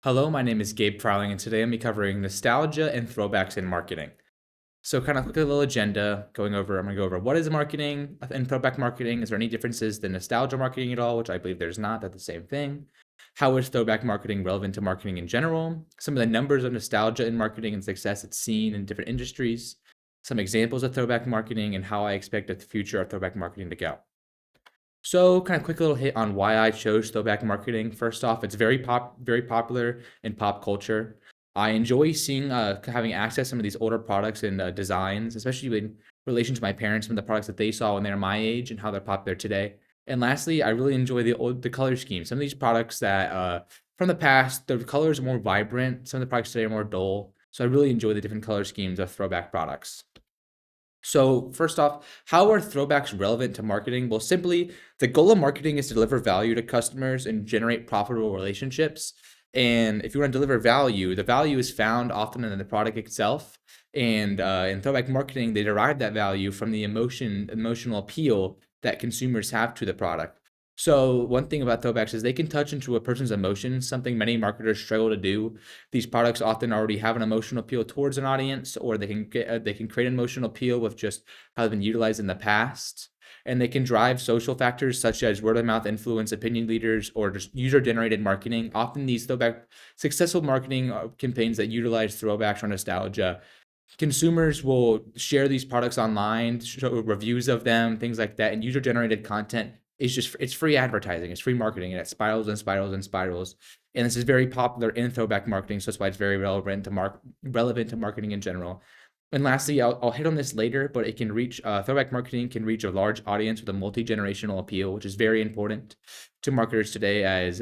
Hello, my name is Gabe Fryling, and today I'm be covering nostalgia and throwbacks in marketing. So, kind of quick little agenda I'm going to go over what is marketing and throwback marketing. Is there any differences than nostalgia marketing at all? Which I believe there's not. They're the same thing. How is throwback marketing relevant to marketing in general? Some of the numbers of nostalgia in marketing and success it's seen in different industries. Some examples of throwback marketing and how I expect the future of throwback marketing to go. So, kind of quick little hit on why I chose throwback marketing. First off, it's very popular in pop culture. I enjoy seeing, having access to some of these older products and designs, especially in relation to my parents, some of the products that they saw when they were my age and how they're popular today. And lastly, I really enjoy the color scheme. Some of these products that from the past, the colors are more vibrant. Some of the products today are more dull. So I really enjoy the different color schemes of throwback products. So, first off, how are throwbacks relevant to marketing? Well, simply, the goal of marketing is to deliver value to customers and generate profitable relationships. And if you want to deliver value, the value is found often in the product itself. And in throwback marketing, they derive that value from the emotional appeal that consumers have to the product. So, one thing about throwbacks is they can touch into a person's emotions, something many marketers struggle to do. These products often already have an emotional appeal towards an audience, or they can create an emotional appeal with just how they've been utilized in the past. And they can drive social factors such as word of mouth influence, opinion leaders, or just user generated marketing. Often, these throwback successful marketing campaigns that utilize throwbacks or nostalgia, consumers will share these products online, show reviews of them, things like that, and user generated content is just it's free advertising, it's free marketing, and it spirals and spirals and spirals. And this is very popular in throwback marketing, so that's why it's very relevant to marketing in general. And lastly, I'll hit on this later, but it can reach throwback marketing can reach a large audience with a multi-generational appeal, which is very important to marketers today as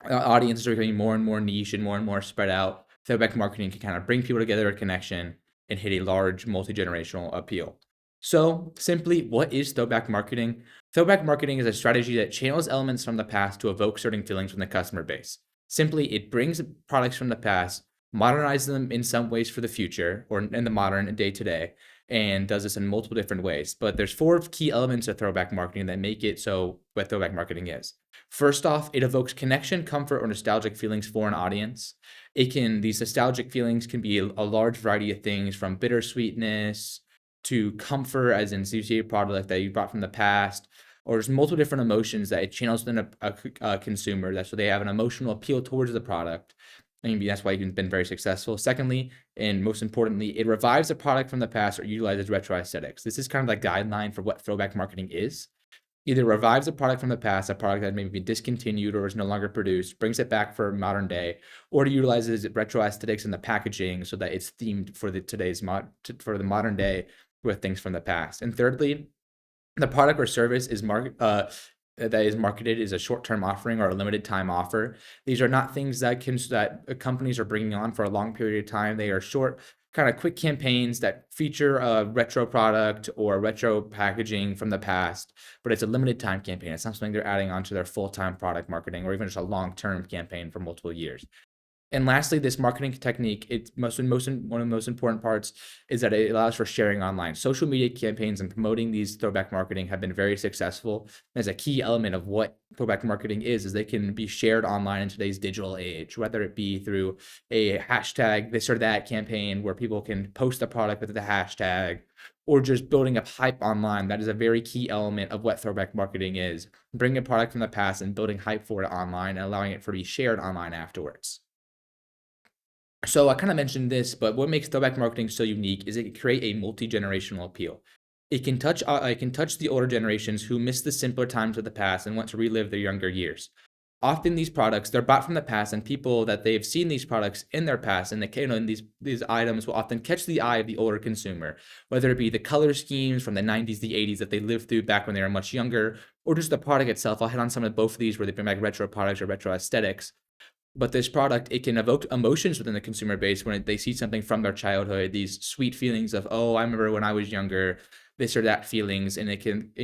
audiences are becoming more and more niche and more spread out. Throwback marketing can kind of bring people together a connection and hit a large multi-generational appeal. So, simply, what is throwback marketing? Throwback marketing is a strategy that channels elements from the past to evoke certain feelings from the customer base. Simply, it brings products from the past, modernizes them in some ways for the future or in the modern day to day, and does this in multiple different ways. But there's four key elements of throwback marketing that make it so what throwback marketing is. First off, it evokes connection, comfort, or nostalgic feelings for an audience. These nostalgic feelings can be a large variety of things from bittersweetness to comfort, as in associated product that you brought from the past, or there's multiple different emotions that it channels in a consumer. That's so they have an emotional appeal towards the product. And maybe that's why it's been very successful. Secondly, and most importantly, it revives a product from the past or utilizes retro aesthetics. This is kind of the guideline for what throwback marketing is. Either revives a product from the past, a product that maybe been discontinued or is no longer produced, brings it back for modern day, or it utilizes retro aesthetics in the packaging so that it's themed for for the modern day with things from the past. And thirdly, the product or service that is marketed is a short-term offering or a limited time offer. These are not things that companies are bringing on for a long period of time. They are short, kind of quick campaigns that feature a retro product or retro packaging from the past, but it's a limited time campaign. It's not something they're adding onto their full-time product marketing or even just a long-term campaign for multiple years. And lastly, this marketing technique, it's one of the most important parts is that it allows for sharing online. Social media campaigns and promoting these throwback marketing have been very successful. As a key element of what throwback marketing is they can be shared online in today's digital age, whether it be through a hashtag this or that campaign where people can post a product with the hashtag, or just building up hype online. That is a very key element of what throwback marketing is. Bringing a product from the past and building hype for it online and allowing it to be shared online afterwards. So I kind of mentioned this, but what makes throwback marketing so unique is it can create a multi-generational appeal. It can touch the older generations who miss the simpler times of the past and want to relive their younger years. Often these products they're bought from the past, and people that they've seen these products in their past, and and these items will often catch the eye of the older consumer, whether it be the color schemes from the 90s, the 80s that they lived through back when they were much younger, or just the product itself. I'll hit on some of both of these where they bring back retro products or retro aesthetics. But this product, it can evoke emotions within the consumer base when they see something from their childhood, these sweet feelings of, oh, I remember when I was younger, this or that feelings, and it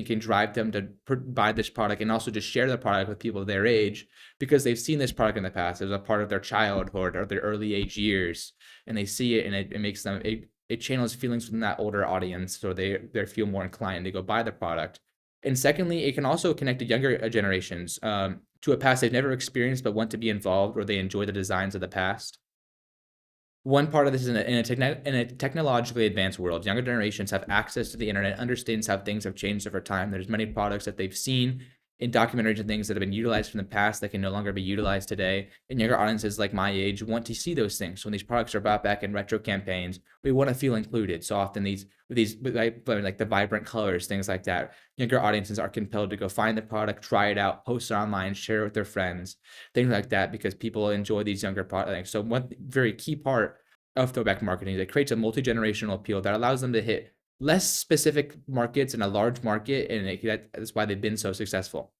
can drive them to buy this product and also just share the product with people their age because they've seen this product in the past as a part of their childhood or their early age years, and they see it and it makes them it channels feelings from that older audience, so they feel more inclined to go buy the product. And secondly, it can also connect to younger generations to a past they've never experienced but want to be involved or they enjoy the designs of the past. One part of this is in a technologically advanced world. Younger generations have access to the internet, understands how things have changed over time. There's many products that they've seen in documentaries and things that have been utilized from the past that can no longer be utilized today. And younger audiences like my age want to see those things. So when these products are brought back in retro campaigns, we want to feel included. So often with like the vibrant colors, things like that, younger audiences are compelled to go find the product, try it out, post it online, share it with their friends, things like that, because people enjoy these younger products. So one very key part of throwback marketing is it creates a multi-generational appeal that allows them to hit less specific markets in a large market, and that's why they've been so successful.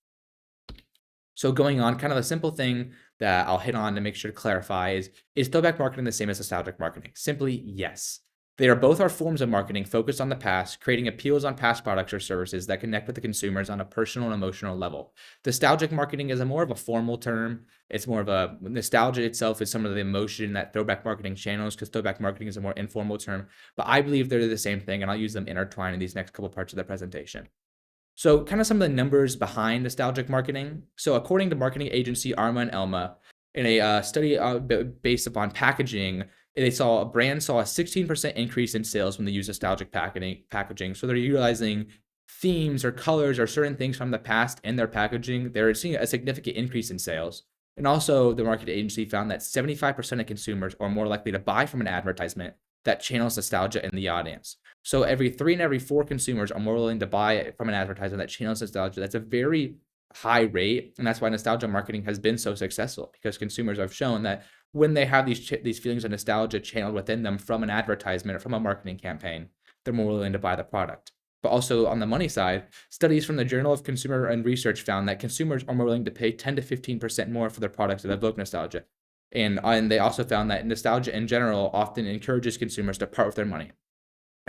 So going on, kind of a simple thing that I'll hit on to make sure to clarify is throwback marketing the same as nostalgic marketing? Simply, yes. They are both our forms of marketing focused on the past, creating appeals on past products or services that connect with the consumers on a personal and emotional level. Nostalgic marketing is a more of a formal term. It's more of a nostalgia itself is some of the emotion that throwback marketing channels, because throwback marketing is a more informal term. But I believe they're the same thing, and I'll use them intertwined in these next couple parts of the presentation. So kind of some of the numbers behind nostalgic marketing. So according to marketing agency Arma and Elma, in a study based upon packaging, a brand saw a 16% increase in sales when they use nostalgic packaging. So they're utilizing themes or colors or certain things from the past in their packaging. They're seeing a significant increase in sales. And also the marketing agency found that 75% of consumers are more likely to buy from an advertisement that channels nostalgia in the audience. So every 3 and every 4 consumers are more willing to buy from an advertisement that channels nostalgia. That's a very high rate, and that's why nostalgia marketing has been so successful, because consumers have shown that when they have these feelings of nostalgia channeled within them from an advertisement or from a marketing campaign, they're more willing to buy the product. But also on the money side, studies from the Journal of Consumer and Research found that consumers are more willing to pay 10 to 15% more for their products that evoke nostalgia. And they also found that nostalgia in general often encourages consumers to part with their money.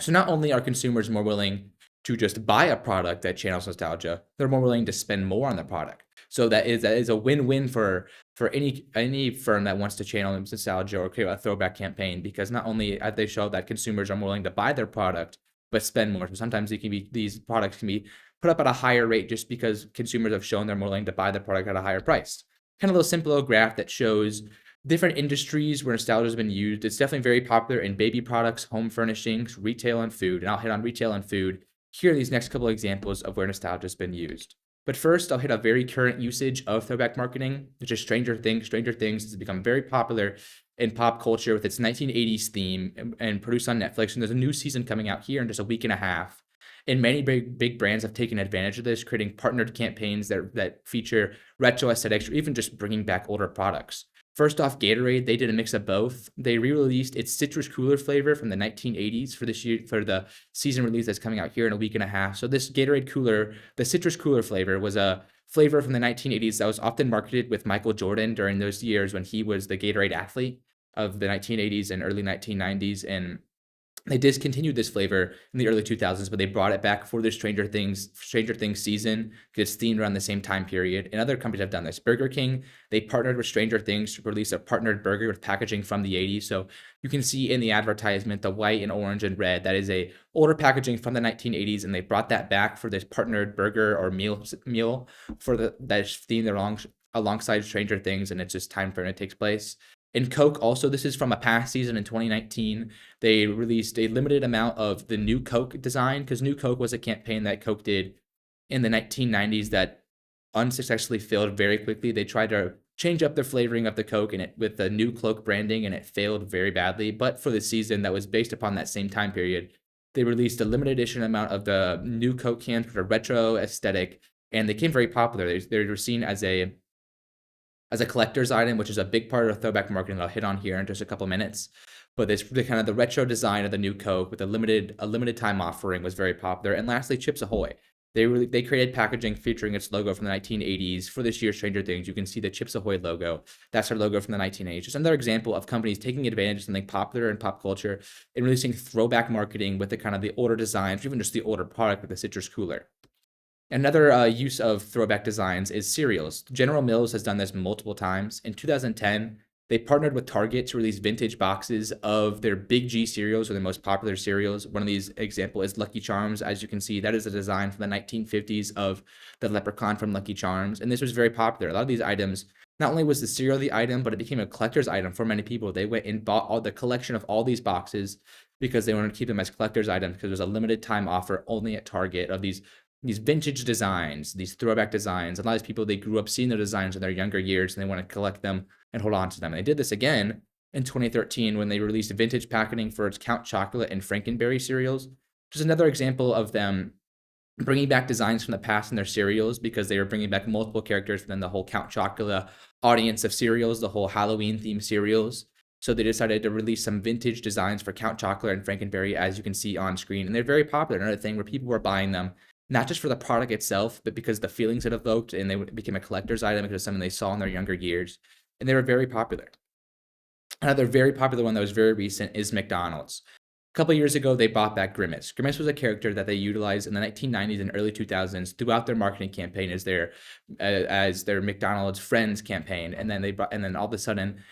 So not only are consumers more willing to just buy a product that channels nostalgia, they're more willing to spend more on the product. So that is a win-win for any firm that wants to channel nostalgia or create a throwback campaign, because not only they show that consumers are more willing to buy their product, but spend more. So sometimes these products can be put up at a higher rate just because consumers have shown they're more willing to buy the product at a higher price. Kind of a little simple little graph that shows different industries where nostalgia has been used. It's definitely very popular in baby products, home furnishings, retail, and food. And I'll hit on retail and food. Here are these next couple examples of where nostalgia has been used. But first, I'll hit a very current usage of throwback marketing, which is Stranger Things. Stranger Things has become very popular in pop culture with its 1980s theme and produced on Netflix. And there's a new season coming out here in just a week and a half. And many big brands have taken advantage of this, creating partnered campaigns that feature retro aesthetics or even just bringing back older products. First off, Gatorade, they did a mix of both. They re-released its citrus cooler flavor from the 1980s for this year, for the season release that's coming out here in a week and a half. So this Gatorade cooler, the citrus cooler flavor, was a flavor from the 1980s that was often marketed with Michael Jordan during those years when he was the Gatorade athlete of the 1980s and early 1990s. And they discontinued this flavor in the early 2000s, but they brought it back for the Stranger Things season because it's themed around the same time period. And other companies have done this. Burger King, they partnered with Stranger Things to release a partnered burger with packaging from the 80s. So you can see in the advertisement the white and orange and red. That is a older packaging from the 1980s, and they brought that back for this partnered burger or meal for that is themed alongside Stranger Things, and it's just time for it takes place. In Coke, also, this is from a past season in 2019. They released a limited amount of the new Coke design, because new Coke was a campaign that Coke did in the 1990s that unsuccessfully failed very quickly. They tried to change up the flavoring of the Coke with the new Coke branding, and it failed very badly. But for the season that was based upon that same time period, they released a limited edition amount of the new Coke cans with a retro aesthetic, and they became very popular. They were seen as a collector's item, which is a big part of throwback marketing that I'll hit on here in just a couple minutes. But the retro design of the new Coke with a limited time offering was very popular. And lastly, Chips Ahoy. They created packaging featuring its logo from the 1980s for this year's Stranger Things. You can see the Chips Ahoy logo. That's our logo from the 1980s. Just another example of companies taking advantage of something popular in pop culture and releasing throwback marketing with the older designs, or even just the older product with the citrus cooler. Another use of throwback designs is cereals. General Mills has done this multiple times. In 2010, They partnered with Target to release vintage boxes of their Big G cereals or the most popular cereals. One of these example is Lucky Charms. As you can see, that is a design from the 1950s of the leprechaun from Lucky Charms. And this was very popular. A lot of these items, not only was the cereal the item, but it became a collector's item for many people. They went and bought all the collection of all these boxes because they wanted to keep them as collector's items because there's a limited time offer only at Target of these vintage designs, these throwback designs. A lot of these people, they grew up seeing the designs in their younger years and they want to collect them and hold on to them. And they did this again in 2013 when they released vintage packaging for its Count Chocolate and Frankenberry cereals, which is another example of them bringing back designs from the past in their cereals because they were bringing back multiple characters within the whole Count Chocula audience of cereals, the whole Halloween themed cereals. So they decided to release some vintage designs for Count Chocula and Frankenberry, as you can see on screen. And they're very popular. Another thing where people were buying them, not just for the product itself, but because the feelings it evoked, and they became a collector's item because something they saw in their younger years. And they were very popular. Another very popular one that was very recent is McDonald's. A couple years ago, they bought back Grimace. Grimace was a character that they utilized in the 1990s and early 2000s throughout their marketing campaign as their McDonald's Friends campaign. And then all of a sudden,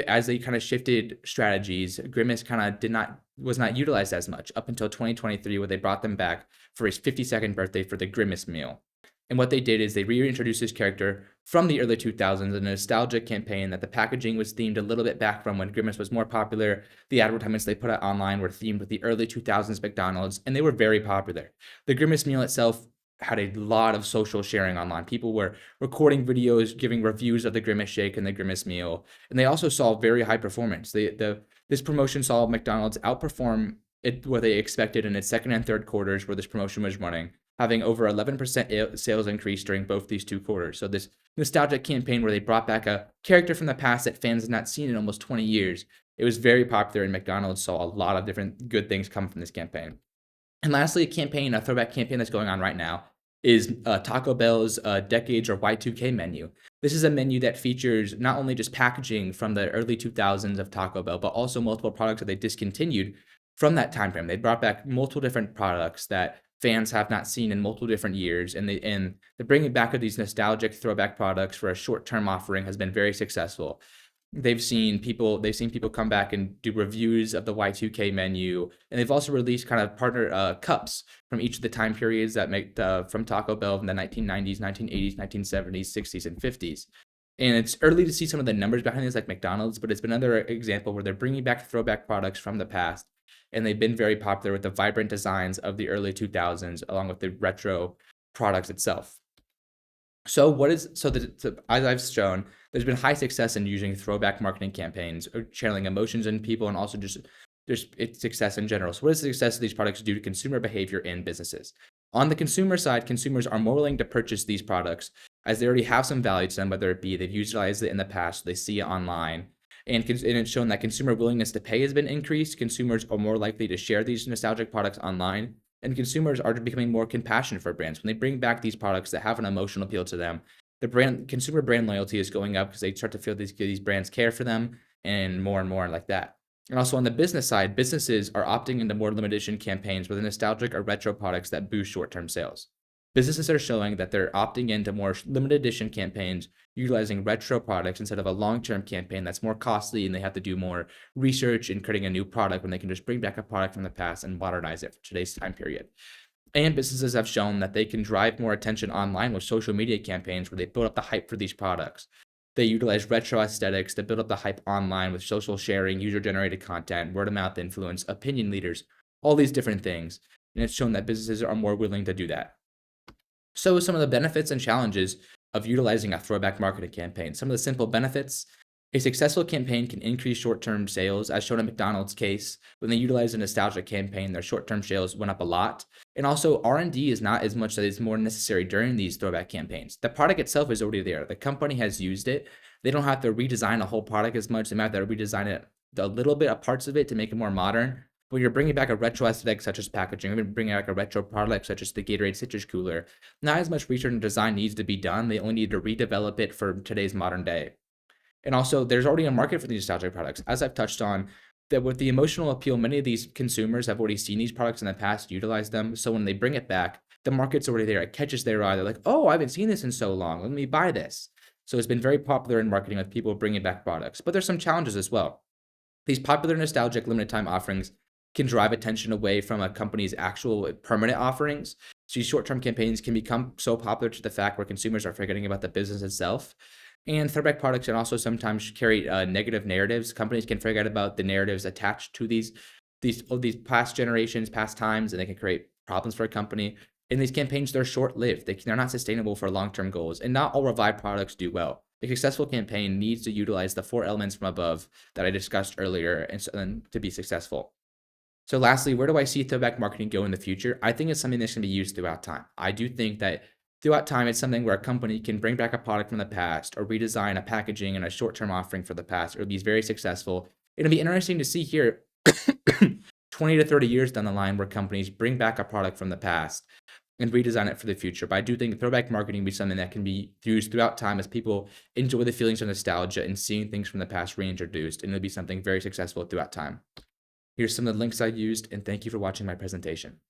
as they kind of shifted strategies, Grimace kind of was not utilized as much up until 2023, where they brought them back for his 52nd birthday for the Grimace meal. And what they did is they reintroduced this character from the early 2000s, a nostalgia campaign that the packaging was themed a little bit back from when Grimace was more popular. The advertisements they put out online were themed with the early 2000s McDonald's, and they were very popular. The Grimace meal itself had a lot of social sharing online. People were recording videos, giving reviews of the Grimace shake and the Grimace meal, and they also saw very high performance. This promotion saw McDonald's outperform what they expected in its second and third quarters where this promotion was running, having over 11% sales increase during both these two quarters. So this nostalgic campaign where they brought back a character from the past that fans had not seen in almost 20 years, it was very popular, and McDonald's saw a lot of different good things come from this campaign. And lastly, a throwback campaign that's going on right now is Taco Bell's Decades or Y2K menu. This is a menu that features not only just packaging from the early 2000s of Taco Bell, but also multiple products that they discontinued from that time frame. They brought back multiple different products that fans have not seen in multiple different years, and the bringing back of these nostalgic throwback products for a short-term offering has been very successful. They've seen people come back and do reviews of the Y2K menu, and they've also released kind of partner cups from each of the time periods that make from Taco Bell in the 1990s, 1980s, 1970s, 60s, and 50s. And it's early to see some of the numbers behind this, like McDonald's, but it's been another example where they're bringing back throwback products from the past, and they've been very popular with the vibrant designs of the early 2000s, along with the retro products itself. As I've shown, there's been high success in using throwback marketing campaigns, or channeling emotions in people, and also just there's its success in general. So what does the success of these products do to consumer behavior in businesses? On the consumer side, consumers are more willing to purchase these products as they already have some value to them, whether it be they've utilized it in the past, they see it online, and it's shown that consumer willingness to pay has been increased. Consumers are more likely to share these nostalgic products online, and consumers are becoming more compassionate for brands. When they bring back these products that have an emotional appeal to them, consumer brand loyalty is going up because they start to feel these brands care for them, and more like that. And also on the business side, businesses are opting into more limited edition campaigns with nostalgic or retro products that boost short-term sales. Businesses are showing that they're opting into more limited edition campaigns utilizing retro products instead of a long-term campaign that's more costly, and they have to do more research in creating a new product when they can just bring back a product from the past and modernize it for today's time period. And businesses have shown that they can drive more attention online with social media campaigns where they build up the hype for these products. They utilize retro aesthetics to build up the hype online with social sharing, user-generated content, word-of-mouth influence, opinion leaders, all these different things. And it's shown that businesses are more willing to do that. So some of the benefits and challenges of utilizing a throwback marketing campaign. Some of the simple benefits: a successful campaign can increase short-term sales, as shown in McDonald's case. When they utilized a nostalgia campaign, their short-term sales went up a lot. And also R&D is not as much that is more necessary during these throwback campaigns. The product itself is already there. The company has used it. They don't have to redesign a whole product as much. They might have to redesign it a little bit of parts of it to make it more modern. When you're bringing back a retro aesthetic such as packaging, or bringing back a retro product such as the Gatorade Citrus Cooler, not as much research and design needs to be done. They only need to redevelop it for today's modern day. And also, there's already a market for these nostalgic products. As I've touched on, that with the emotional appeal, many of these consumers have already seen these products in the past, utilized them. So when they bring it back, the market's already there. It catches their eye. They're like, oh, I haven't seen this in so long. Let me buy this. So it's been very popular in marketing with people bringing back products. But there's some challenges as well. These popular nostalgic limited time offerings can drive attention away from a company's actual permanent offerings. So these short term campaigns can become so popular to the fact where consumers are forgetting about the business itself. And throwback products can also sometimes carry negative narratives. Companies can forget about the narratives attached to these past generations, past times, and they can create problems for a company. In these campaigns, they're short lived. They're not sustainable for long term goals, and not all revived products do well. A successful campaign needs to utilize the four elements from above that I discussed earlier, and so then to be successful. So lastly, where do I see throwback marketing go in the future? I think it's something that's going to be used throughout time. I do think that throughout time, it's something where a company can bring back a product from the past or redesign a packaging and a short-term offering for the past. It'll be very successful. It'll be interesting to see here 20 to 30 years down the line where companies bring back a product from the past and redesign it for the future. But I do think throwback marketing will be something that can be used throughout time as people enjoy the feelings of nostalgia and seeing things from the past reintroduced. And it'll be something very successful throughout time. Here's some of the links I used, and thank you for watching my presentation.